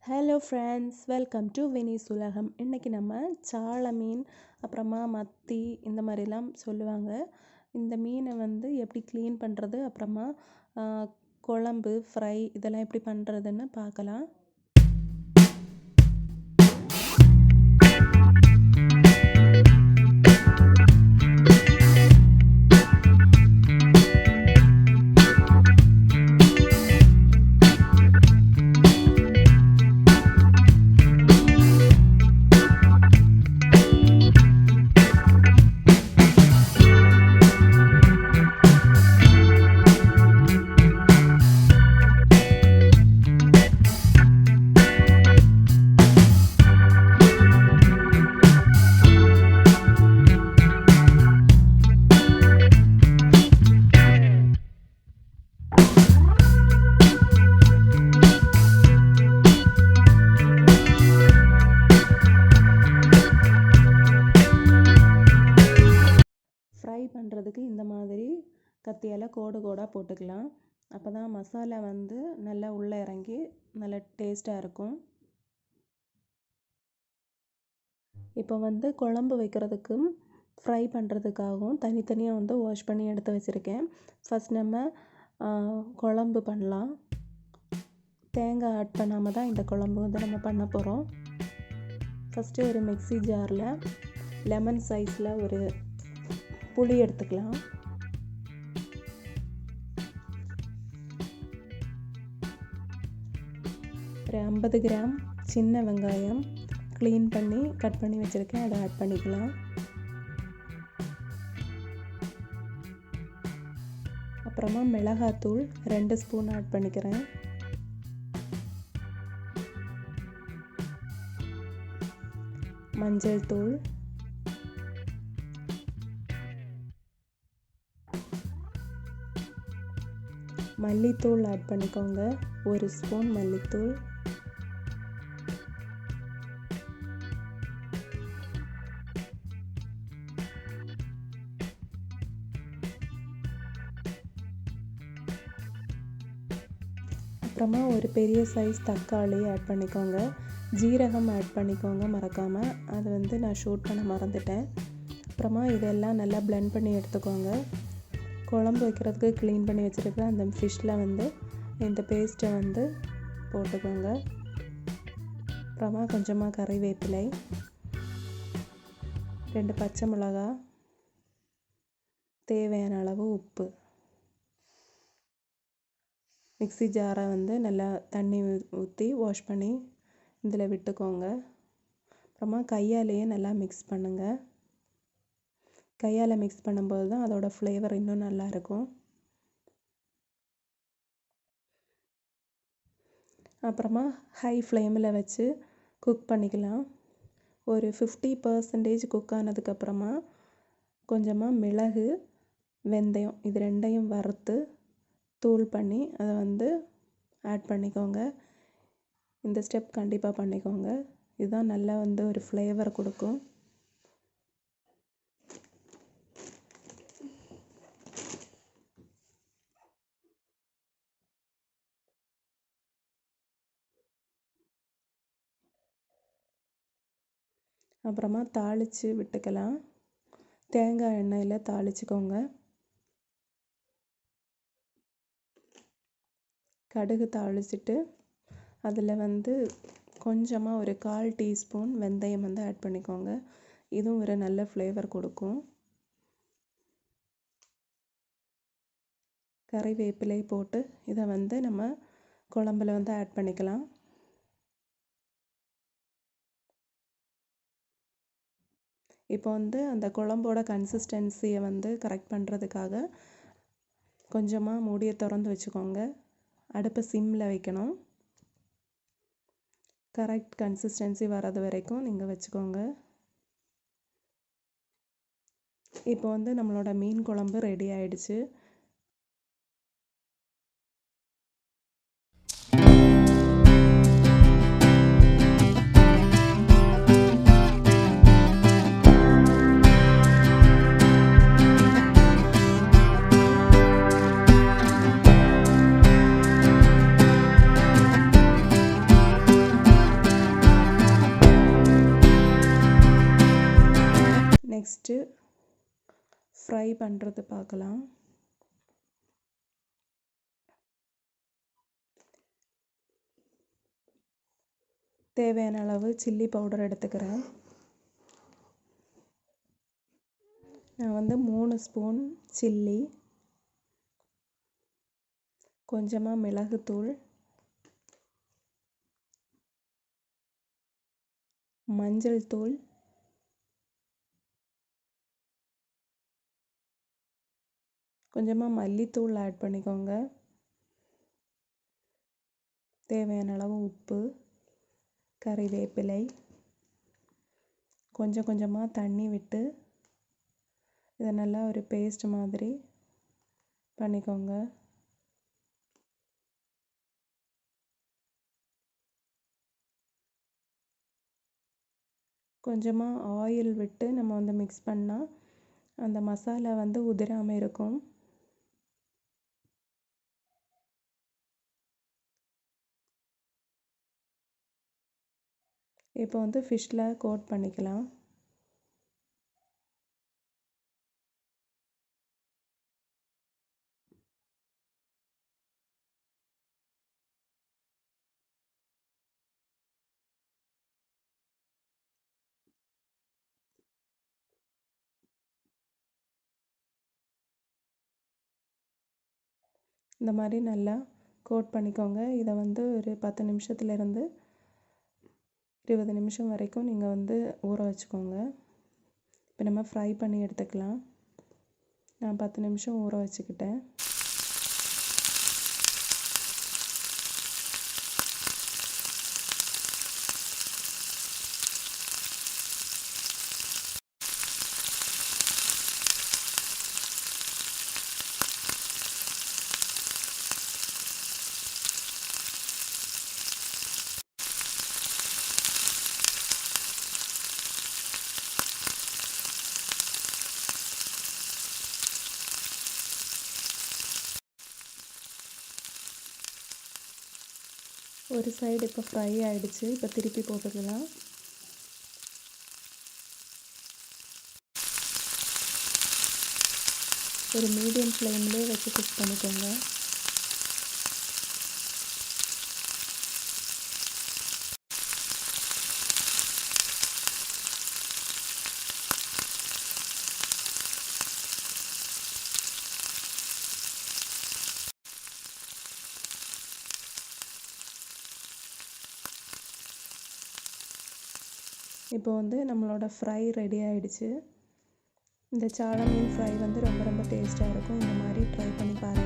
Hello friends, welcome to Vini's உலகம். இன்றைக்கி நம்ம சால மீன், அப்புறமா மத்தி இந்த மாதிரிலாம் சொல்லுவாங்க. இந்த மீனை எப்படி க்ளீன் பண்ணுறது, அப்புறமா குழம்பு ஃப்ரை இதெல்லாம் எப்படி பண்ணுறதுன்னு பார்க்கலாம். ஃப்ரை பண்ணுறதுக்கு இந்த மாதிரி கத்தியால் கோடு கோடாக போட்டுக்கலாம். அப்போ தான் மசாலா நல்லா உள்ளே இறங்கி நல்லா டேஸ்ட்டாக இருக்கும். இப்போ குழம்பு வைக்கிறதுக்கும் ஃப்ரை பண்ணுறதுக்காகவும் தனித்தனியாக வாஷ் பண்ணி எடுத்து வச்சுருக்கேன். ஃபஸ்ட் நம்ம குழம்பு பண்ணலாம். தேங்காய் ஆட் பண்ணாமல் தான் இந்த குழம்பு நம்ம பண்ண போகிறோம். ஃபஸ்ட்டு ஒரு மிக்ஸி ஜாரில் லெமன் சைஸில் ஒரு புளி எடுத்துக்கலாம். ஒரு 50 கிராம் சின்ன வெங்காயம் க்ளீன் பண்ணி கட் பண்ணி வச்சுருக்கேன், அதை ஆட் பண்ணிக்கலாம். அப்புறமா மிளகாத்தூள் 2 ஸ்பூன் ஆட் பண்ணிக்கிறேன். மஞ்சள் தூள், மல்லித்தூள் ஆட் பண்ணிக்கோங்க, 1 ஸ்பூன் மல்லித்தூள். அப்புறமா ஒரு பெரிய சைஸ் தக்காளி ஆட் பண்ணிக்கோங்க. ஜீரகம் ஆட் பண்ணிக்கோங்க மறக்காமல், அது நான் ஷூட் பண்ண மறந்துட்டேன். அப்புறமா இதெல்லாம் நல்லா பிளெண்ட் பண்ணி எடுத்துக்கோங்க. குழம்பு வைக்கிறதுக்கு க்ளீன் பண்ணி வச்சுருக்கிற அந்த ஃபிஷ்ஷில் இந்த பேஸ்ட்டை போட்டுக்கோங்க. அப்புறமா கொஞ்சமாக கறிவேப்பிலை, 2 பச்சை மிளகா, தேவையான அளவு உப்பு. மிக்ஸி ஜாரை நல்லா தண்ணி ஊற்றி வாஷ் பண்ணி இதில் விட்டுக்கோங்க. அப்புறமா கையாலேயே நல்லா மிக்ஸ் பண்ணுங்கள். கையால் மிக்ஸ் பண்ணும்போது தான் அதோட ஃப்ளேவர் இன்னும் நல்லாயிருக்கும். அப்புறமா ஹை ஃப்ளேமில் வச்சு குக் பண்ணிக்கலாம். ஒரு 50% குக் ஆனதுக்கப்புறமா கொஞ்சமாக மிளகு, வெந்தயம் இது 2ஐயும் வறுத்து தூள் பண்ணி அதை ஆட் பண்ணிக்கோங்க. இந்த ஸ்டெப் கண்டிப்பாக பண்ணிக்கோங்க, இதுதான் நல்லா ஒரு ஃப்ளேவர் கொடுக்கும். அப்புறமா தாளித்து விட்டுக்கலாம். தேங்காய் எண்ணெயில் தாளிச்சுக்கோங்க. கடுகு தாளிச்சிட்டு அதில் கொஞ்சமாக ஒரு 1/4 டீஸ்பூன் வெந்தயம் ஆட் பண்ணிக்கோங்க. இதுவும் ஒரு நல்ல ஃப்ளேவர் கொடுக்கும். கறிவேப்பிலை போட்டு இதை நம்ம குழம்புல ஆட் பண்ணிக்கலாம். இப்போ அந்த குழம்போட கன்சிஸ்டன்சியை கரெக்ட் பண்ணுறதுக்காக கொஞ்சமாக மூடியை திறந்து வச்சுக்கோங்க. அடுப்பை சிம்மில் வைக்கணும். கரெக்ட் கன்சிஸ்டன்சி வர்றது வரைக்கும் நீங்கள் வச்சுக்கோங்க. இப்போ நம்மளோட மீன் குழம்பு ரெடி ஆயிடுச்சு. நெக்ஸ்ட்டு ஃப்ரை பண்ணுறது பார்க்கலாம். தேவையான அளவு சில்லி பவுடர் எடுத்துக்கிறேன். நான் வந்து 3 ஸ்பூன் சில்லி, கொஞ்சமாக மிளகுத்தூள், மஞ்சள் தூள், கொஞ்சமாக மல்லித்தூள் ஆட் பண்ணிக்கோங்க. தேவையான அளவு உப்பு, கறிவேப்பிலை, கொஞ்சம் கொஞ்சமாக தண்ணி விட்டு இதை நல்லா ஒரு பேஸ்ட் மாதிரி பண்ணிக்கோங்க. கொஞ்சமாக ஆயில் விட்டு நம்ம வந்து மிக்ஸ் பண்ணால் அந்த மசாலா வந்து உதிராமல் இருக்கும். இப்போ வந்து ஃபிஷ்ஷில் கோட் பண்ணிக்கலாம். இந்த மாதிரி நல்லா கோட் பண்ணிக்கோங்க. இதை வந்து ஒரு 10 நிமிஷத்துலேருந்து 20 நிமிஷம் வரைக்கும் நீங்கள் வந்து ஊற வச்சுக்கோங்க. இப்போ நம்ம ஃப்ரை பண்ணி எடுத்துக்கலாம். நான் 10 நிமிஷம் ஊற வச்சுக்கிட்டேன். ஒரு சைடு இப்போ ஃப்ரை ஆகிடுச்சு. இப்போ திருப்பி போட்டுக்கலாம். ஒரு மீடியம் ஃப்ளேம்லேயே வச்சு குக் பண்ணிக்கோங்க. இப்போ வந்து நம்மளோட ஃப்ரை ரெடி ஆகிடுச்சு. இந்த சால மீன் ஃப்ரை வந்து ரொம்ப ரொம்ப டேஸ்ட்டாக இருக்கும். இந்த மாதிரி ட்ரை பண்ணி பாருங்கள்.